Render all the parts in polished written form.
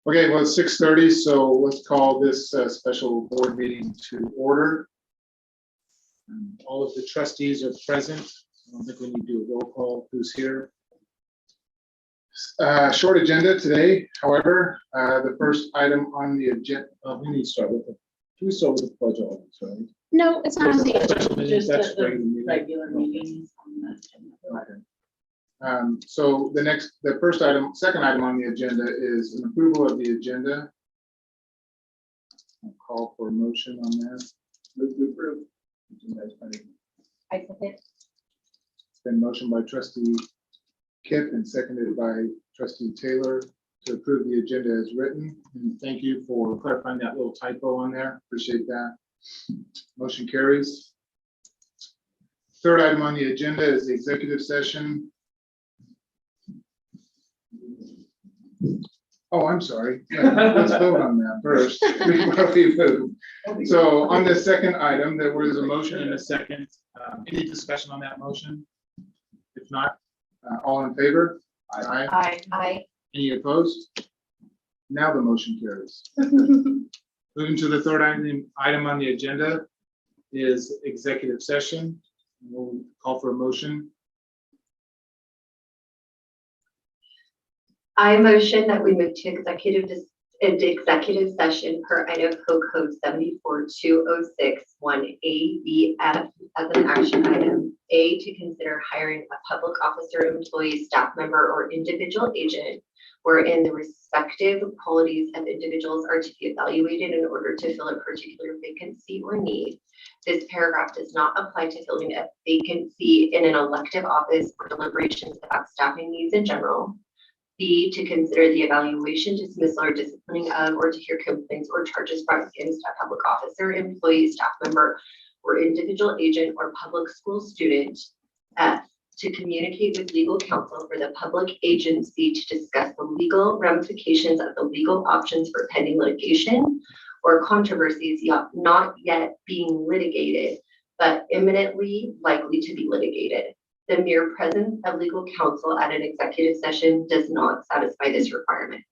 Okay, well, it's 6:30, so let's call this special board meeting to order. All of the trustees are present. I don't think we need to do a roll call. Who's here? Short agenda today. However, the first item on the agenda, we need to start with the, can we start with the pledge of allegiance, right? No, it's not on the Special meeting, just that's the regular meeting. regular meetings on the agenda. Okay. So the second item on the agenda is an approval of the agenda. I'll call for a motion on that. Move to approve. I second. It's been motioned by trustee Kip and seconded by trustee Taylor to approve the agenda as written. And thank you for clarifying that little typo on there. Appreciate that. Motion carries. Third item on the agenda is the executive session. Oh, I'm sorry. Let's vote on that first before we move. So on the second item, there was a motion and a second. Any discussion on that motion? If not, all in favor? Aye. Aye. Any opposed? Now the motion carries. Moving to the third item on the agenda is executive session. We'll call for a motion. I motion that we move to executive session per Idaho Code 74206(1)A(B)(F) as an action item. A, to consider hiring a public officer, employee, staff member, or individual agent wherein the respective qualities of individuals are to be evaluated in order to fill a particular vacancy or need. This paragraph does not apply to filling a vacancy in an elective office or deliberations about staffing needs in general. B, to consider the evaluation, dismissal, or disciplining of, or to hear complaints or charges brought against a public officer, employee, staff member, or individual agent or public school student. F, to communicate with legal counsel for the public agency to discuss the legal ramifications of the legal options for pending litigation or controversies not yet being litigated, but imminently likely to be litigated. The mere presence of legal counsel at an executive session does not satisfy this requirement.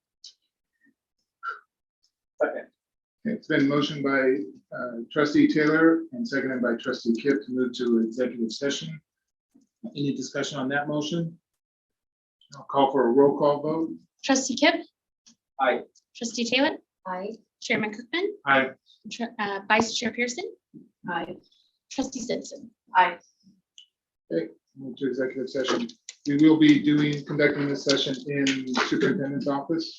Okay, it's been motioned by trustee Taylor and seconded by trustee Kip to move to executive session. Any discussion on that motion? I'll call for a roll call vote. Trustee Kip? Aye. Trustee Taylor? Aye. Chairman Cookman? Aye. Vice Chair Pearson? Aye. Trustee Stinson? Aye. Okay, move to executive session. We will be conducting this session in superintendent's office.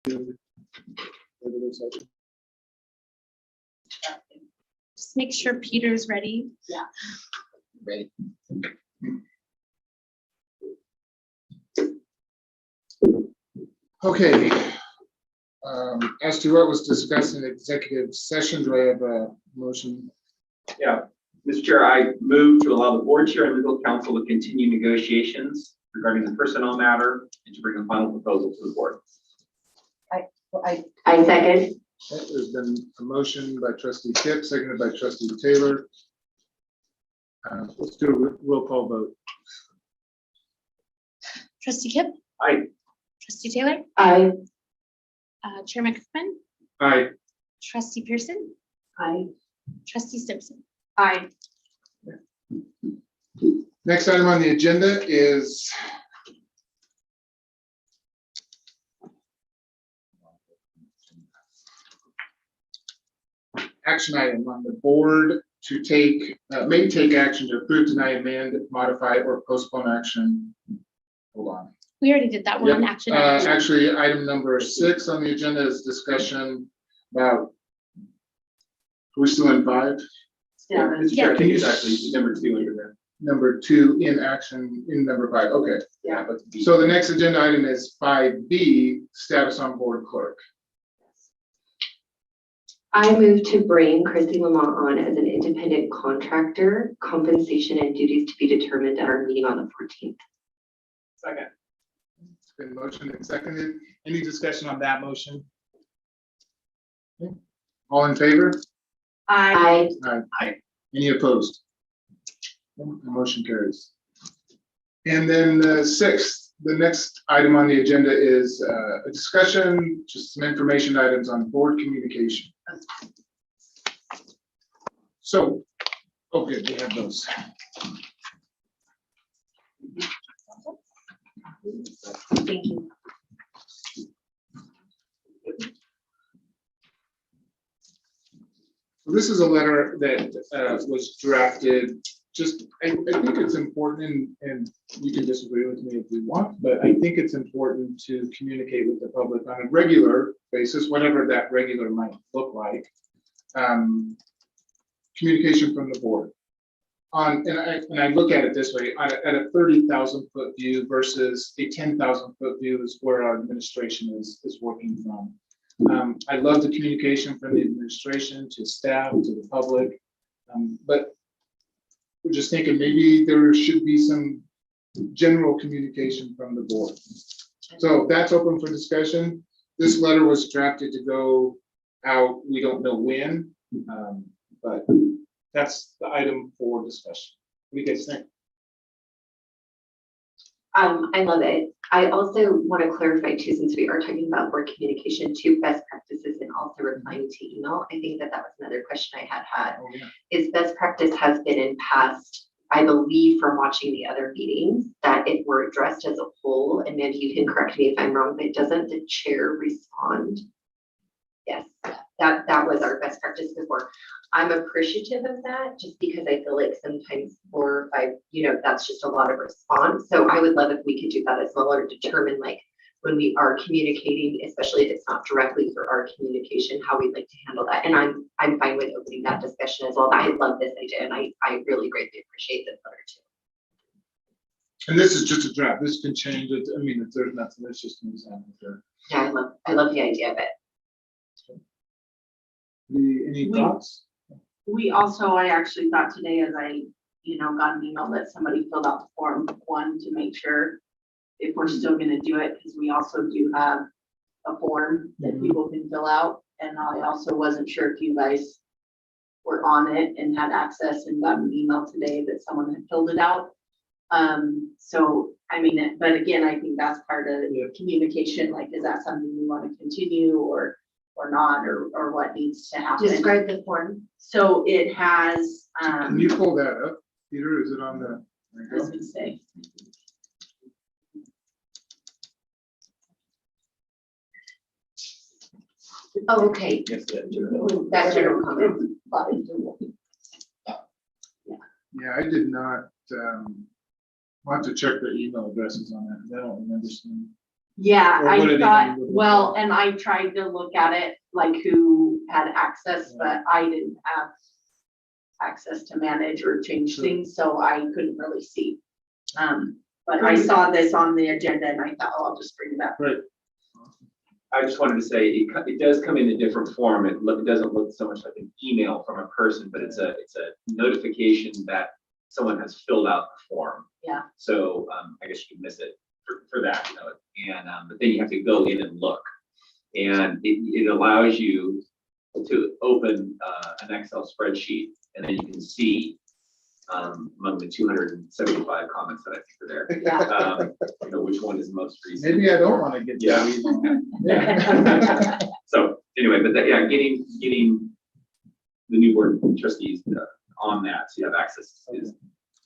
Regular session. Just make sure Peter's ready. Ready. Okay. As to what was discussed in executive session, do I have a motion? Yeah, Mr. Chair, I move to allow the board chair and legal counsel to continue negotiations regarding the personnel matter and to bring a final proposal to the board. I second. Okay, there's been a motion by trustee Kip, seconded by trustee Taylor. Let's do a roll call vote. Trustee Kip, Aye. trustee Taylor, Aye. Chairman Cookman, Aye. trustee Pearson, Aye. trustee Simpson. Aye. Next item on the agenda is action item on the board to take, may take action to approve, deny, amend, modify, or postpone action. Hold on. We already did that one Yep. action. item. Actually, item number 6 on the agenda is discussion about. We're still in 5, Yeah, Mr. Chair, I Can think you it's actually number 2 under there. number 2 in action in number 5. Okay. Yeah, but B. So the next agenda item is 5B, status on board clerk. I move to bring Christy Lamont on as an independent contractor, compensation and duties to be determined at our meeting on the 14th. Second. It's been motioned and seconded. Any discussion on that motion? Okay. All in favor? Aye. Any opposed? The motion carries. And then the next item on the agenda is a discussion, just some information items on board communication. So, okay, we have those. Thank you. This is a letter that was drafted, just, I think it's important, and you can disagree with me if you want, but I think it's important to communicate with the public on a regular basis, whatever that regular might look like. Communication from the board. And I look at it this way, at a 30,000 foot view versus a 10,000 foot view is where our administration is working from. I love the communication from the administration to staff, to the public, but we're just thinking maybe there should be some general communication from the board. So that's open for discussion. This letter was drafted to go out, we don't know when, but that's the item for discussion. What do you guys think? I love it. I also want to clarify too, since we are talking about board communication to best practices and also replying to email. I think that was another question I had. Oh, yeah. Is best practice has been in past, I believe from watching the other meetings, that if we're addressed as a whole, and maybe you can correct me if I'm wrong, but doesn't the chair respond? Yes, that was our best practice before. I'm appreciative of that just because I feel like sometimes 4 or 5, that's just a lot of response. So I would love if we could do that as well, or determine like when we are communicating, especially if it's not directly for our communication, how we'd like to handle that. And I'm fine with opening that discussion as well. I love this idea and I really greatly appreciate this letter too. And this is just a draft. This can change it. I mean, if there's nothing, it's just an example there. Yeah, I love the idea of it. Any thoughts? I actually thought today as I, got an email that somebody filled out the form 1 to make sure if we're still gonna do it, because we also do have a form that people can fill out. And I also wasn't sure if you guys were on it and had access and got an email today that someone had filled it out. So, I mean, but again, I think that's part of communication, like, is that something we want to continue or not, or what needs to happen? Describe the form. So it has, Can you pull that up, Peter? Is it on the? There I you was go. gonna say, Oh, okay. Yes, That's general comment. Yeah, I did not, I'll have to check the email addresses on that, 'cause I don't remember seeing. Yeah, Or what are I they thought, gonna do? well, and I tried to look at it, like who had access, but I didn't have access to manage or change Sure. things, so I couldn't really see. But I saw this on the agenda and I thought, oh, I'll just bring it up. Right. I just wanted to say, it does come in a different form. It doesn't look so much like an email from a person, but it's a notification that someone has filled out the form. Yeah. So, I guess you could miss it for that, you know, and, but then you have to go in and look. And it allows you to open, an Excel spreadsheet, and then you can see, among the 275 comments that I think are there, Yeah. you know, which one is most recent. Maybe I don't want to get Yeah. that email. So anyway, but that, yeah, getting the new board trustees on that, so you have access is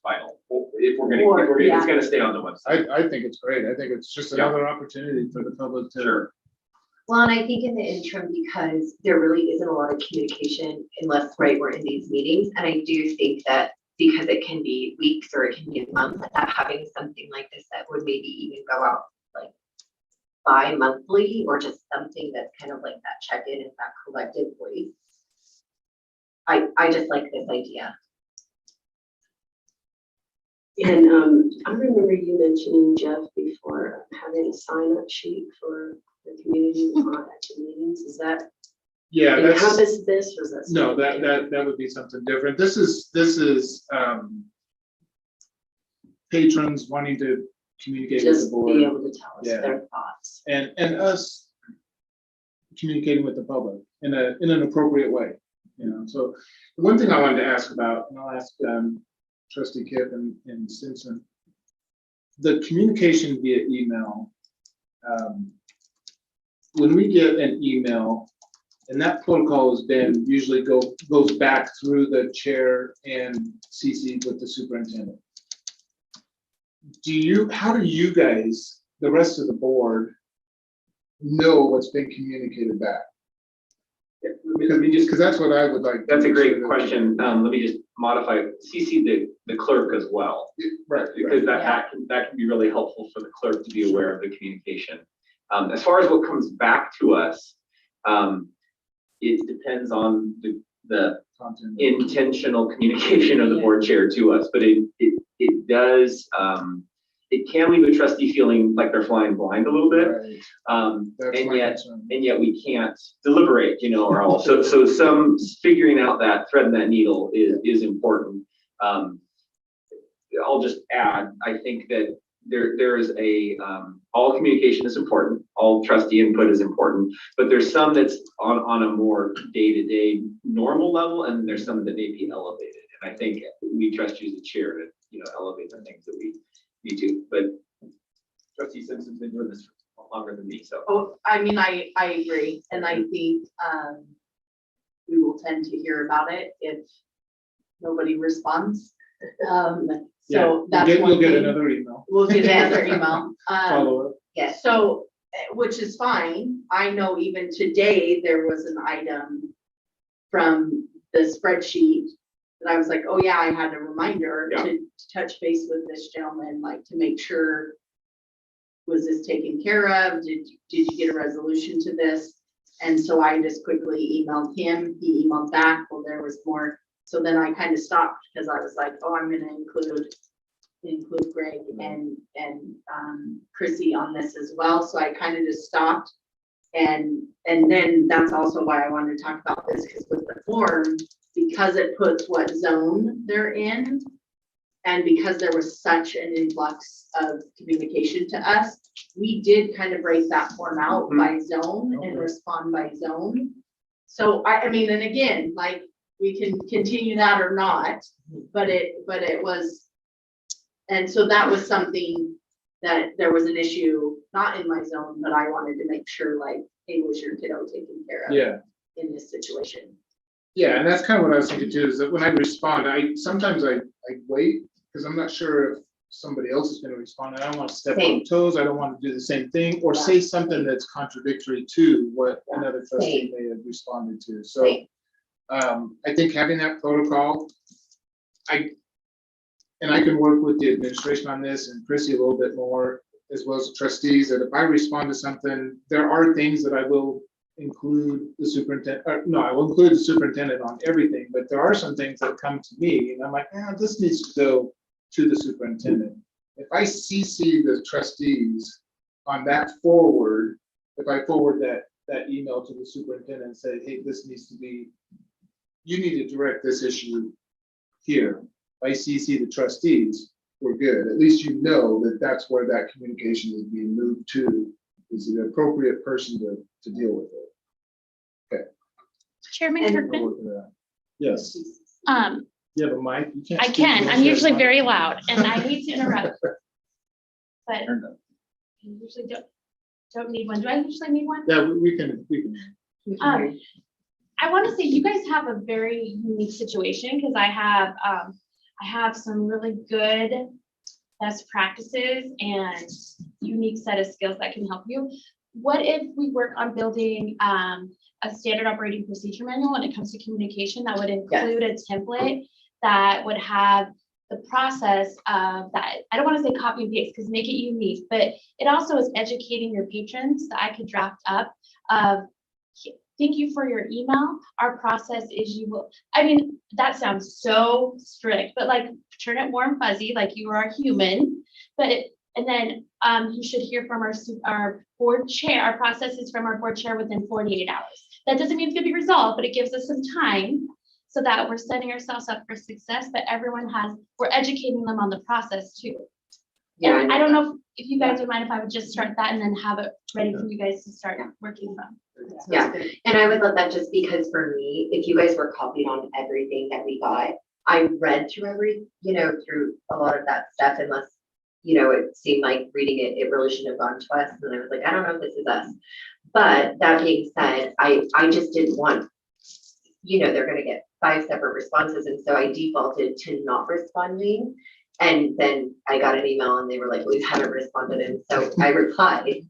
vital. If we're gonna, it's gonna stay on the website. I think it's great. I think it's just Yeah. another opportunity for the public to. Sure. Well, and I think in the interim, because there really isn't a lot of communication unless, right, we're in these meetings. And I do think that because it can be weeks or it can be a month, that having something like this that would maybe even go out like bi-monthly or just something that's kind of like that check-in and that collective voice. I just like this idea. And I remember you mentioning, Jeff, before having a sign-up sheet for the community at the meetings. Is that Yeah, that's, encompass this or is that? no, something that would be something different. This is patrons wanting to communicate with the Just be board able to tell us Yeah. their thoughts. and us communicating with the public in an appropriate way, you know. So the one thing I wanted to ask about, and I'll ask Trustee Kip and Simpson, the communication via email. When we get an email, and that protocol has been usually goes back through the chair and CC with the superintendent. How do you guys, the rest of the board, know what's been communicated back? Let me just, Because that's what I would like. to that's a make great sure that- question. Let me just modify, CC the clerk as well. Right, Because right. that can be really helpful for the clerk to be aware of the communication. As far as what comes back to us, it depends on the Content. intentional communication of the board chair to us, but it does, it can leave a trustee feeling like they're flying blind a little bit. Right. That's And my yet, concern. we can't deliberate, you know, or all. So some figuring out that thread, that needle is important. I'll just add, I think that there is all communication is important, all trustee input is important, but there's some that's on a more day-to-day normal level, and there's some that may be elevated. And I think we trust you as the chair to, you know, elevate the things that we need to. But Trustee Simpson's been doing this for longer than me, so. Oh, I mean, I agree, and I think, we will tend to hear about it if nobody responds. So that's one You'll get thing. another email. We'll get another email. Follow up. Yes. So, which is fine. I know even today, there was an item from the spreadsheet that I was like, oh yeah, I had a reminder Yeah. to touch base with this gentleman, like to make sure, was this taken care of? Did you get a resolution to this? And so I just quickly emailed him. He emailed back. Well, there was more. So then I kind of stopped because I was like, oh, I'm going to include Greg and Chrissy on this as well. So I kind of just stopped. And then that's also why I wanted to talk about this, because with the form, because it puts what zone they're in, and because there was such an influx of communication to us, we did kind of break that form out by zone and Okay. respond by zone. So I mean, and again, like, we can continue that or not, but it was, and so that was something that there was an issue, not in my zone, but I wanted to make sure, like, hey, was your kiddo taken care of Yeah. in this situation? Yeah, and that's kind of what I was thinking too, is that when I respond, sometimes I wait, because I'm not sure if somebody else is going to respond. I don't want to step on Same. toes. I don't want to do the same thing or Yeah. say something that's contradictory to what another trustee Same. may have responded to. So Same. I think having that protocol, I can work with the administration on this and Chrissy a little bit more. as well as the trustees, that if I respond to something, there are things that I will include the superintendent, no, I will include the superintendent on everything, but there are some things that come to me and I'm like, this needs to go to the superintendent. If I CC the trustees on that forward, if I forward that email to the superintendent and say, hey, this needs to be, you need to direct this issue here. If I CC the trustees, we're good. At least you know that that's where that communication is being moved to, is the appropriate person to deal with it. Chairman And- I'll Kirkman, work with that. Yes, you have a mic? You can't I speak can. unless I'm you have usually a mic. very loud and I need to interrupt. But I Turn it. usually don't need one. Do I usually need one? Yeah, we can. I want to say you guys have a very unique situation because I have some really good best practices and unique set of skills that can help you. What if we work on building a standard operating procedure manual when it comes to communication that would include a template that would have the process of that? I don't want to say copy and paste because make it unique, but it also is educating your patrons that I could draft up of thank you for your email. Our process is you will, I mean, that sounds so strict, but like turn it warm fuzzy, like you are human. And then you should hear from our board chair. Our process is from our board chair within 48 hours. That doesn't mean it's gonna be resolved, but it gives us some time so that we're setting ourselves up for success, but we're educating them on the process too. Yeah, And I don't know if you guys would mind if I would just start that and then have it ready for you guys to start working from. Yeah. And I would love that just because for me, if you guys were copied on everything that we got, I read through through a lot of that stuff unless, it seemed like reading it, it really shouldn't have gone to us. And I was like, I don't know if this is us. But that being said, I just didn't want, they're gonna get 5 separate responses. And so I defaulted to not responding. And then I got an email and they were like, well, you haven't responded. And so I replied,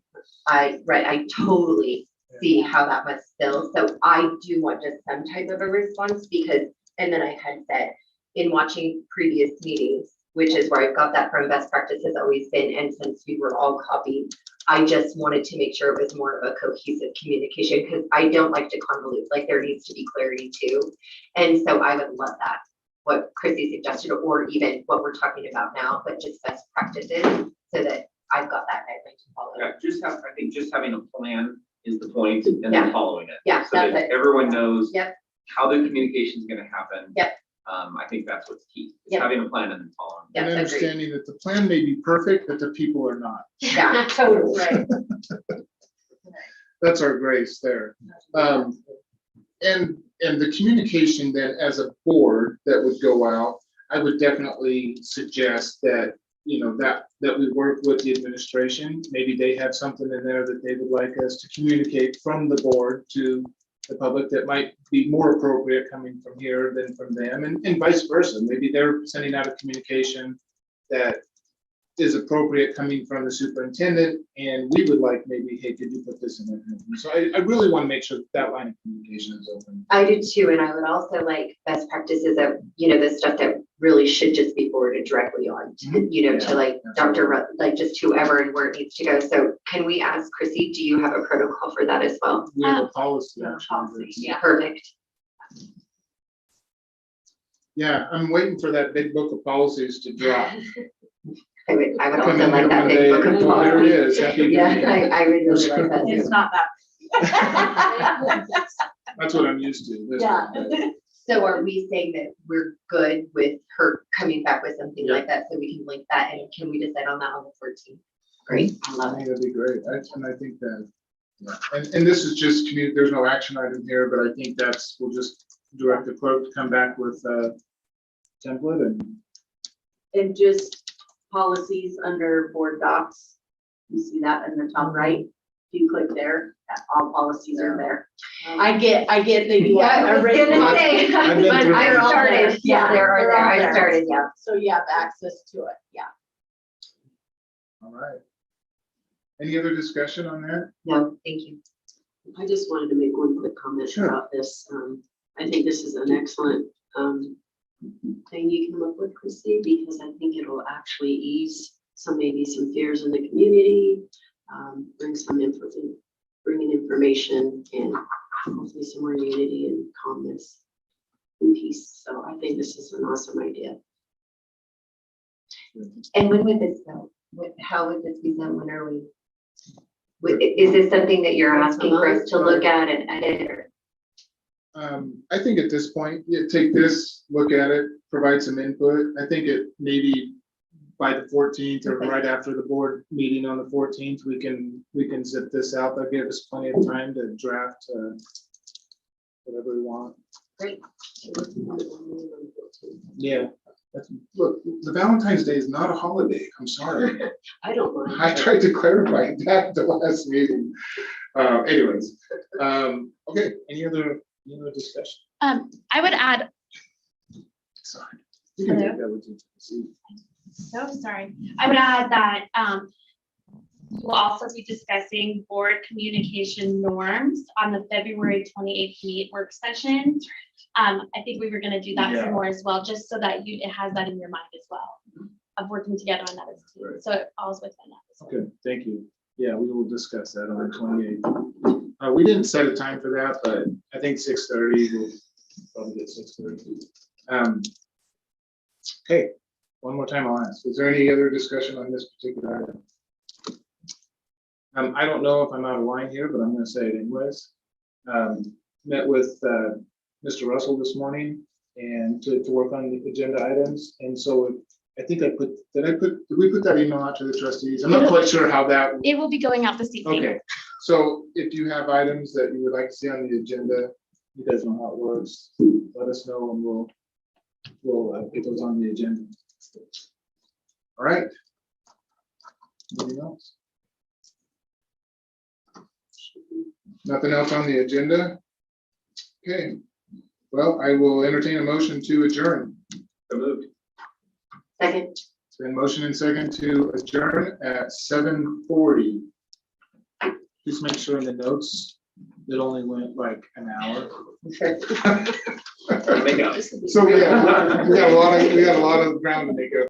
I totally see how that must feel. So I do want just some type of a response and then I had said in watching previous meetings, which is where I've got that from, best practice has always been, and since we were all copied, I just wanted to make sure it was more of a cohesive communication because I don't like to convolute, like there needs to be clarity too. And so I would love that, what Chrissy suggested, or even what we're talking about now, but just best practices so that I've got that guideline to follow. Yeah, I think just having a plan is the point and Yeah. then following it. Yeah, So that's that it. everyone knows Yep. how the communication is gonna happen. Yep. I think that's what's key, is Yep. having a plan and then following. Yeah, And agreed. understanding that the plan may be perfect, but the people are not. Yeah, totally. Right. That's our grace there. And the communication then as a board that would go out, I would definitely suggest that, that we work with the administration. Maybe they have something in there that they would like us to communicate from the board to the public that might be more appropriate coming from here than from them, and vice versa. Maybe they're sending out a communication that is appropriate coming from the superintendent, and we would like maybe, hey, could you put this in there? So I really want to make sure that line of communication is open. I do too, and I would also like best practices of, the stuff that really should just be forwarded directly on to, to like Dr. like just whoever and where it needs to go. So can we ask Chrissy, do you have a protocol for that as well? We have a policy. Yeah, actually, policy, that's- yeah. Perfect. Yeah, I'm waiting for that big book of policies to drop. I would Come also in like here that one big day book and of there it policies. is. Happy Yeah, meeting. I would really like that It's too. not that. That's what I'm used to. This Yeah. one. So are we saying that we're good with her coming back with something like that, so we can link that, and can we decide on that on the 14th? Great, I I love think it. that'd be great. And I think that, yeah. And this is just, there's no action item here, but I think we'll just direct the clerk to come back with a template and And just policies under board docs. You see that in the top right? If you click there, all policies are there. I get maybe. Yeah, I was gonna say, I've been but through I that. started, yeah, they're They're there, all I there. started, yeah. So you have access to it, yeah. all right. Any other discussion on that? No, thank you. I just wanted to make one quick comment Sure. about this. I think this is an excellent thing you came up with, Chrissy, because I think it'll actually ease some, maybe some fears in the community, bring in information and hopefully some more unity and calmness and peace. So I think this is an awesome idea. And when would this go? How would this be done? When are we? Is this something that you're asking for us to look at and edit or? I think at this point, yeah, take this, look at it, provide some input. I think it maybe by the 14th or right after the board meeting on the 14th, we can zip this out. That'll give us plenty of time to draft whatever we want. Great. Yeah. Look, the Valentine's Day is not a holiday. I'm sorry. I don't mind. I tried to clarify that at the last meeting. Anyways, okay, any other discussion? I would add, Sorry. You can take that with you. See. so sorry, I would add that, we'll also be discussing board communication norms on the February 28th work session. I think we were gonna do that Yeah. some more as well, just so that it has that in your mind as well, of working together on that as a team. Right. So it falls within that as well. Good, thank you. Yeah, we will discuss that on the 28th. We didn't set a time for that, but I think 6:30, we'll probably get 6:30. Okay, one more time I'll ask, is there any other discussion on this particular item? I don't know if I'm out of line here, but I'm gonna say it anyways. Met with Mr. Russell this morning and to work on the agenda items, and so I think did we put that email out to the trustees? I'm not quite sure how that. It will be going out this evening. Okay, so if you have items that you would like to see on the agenda, you guys know how it works, let us know and we'll get those on the agenda. All right. Anything else? Nothing else on the agenda? Okay, well, I will entertain a motion to adjourn. So moved. Second. It's been motion and second to adjourn at 7:40. Please make sure in the notes, it only went like an hour. Make it up. So we got a lot of ground to make up.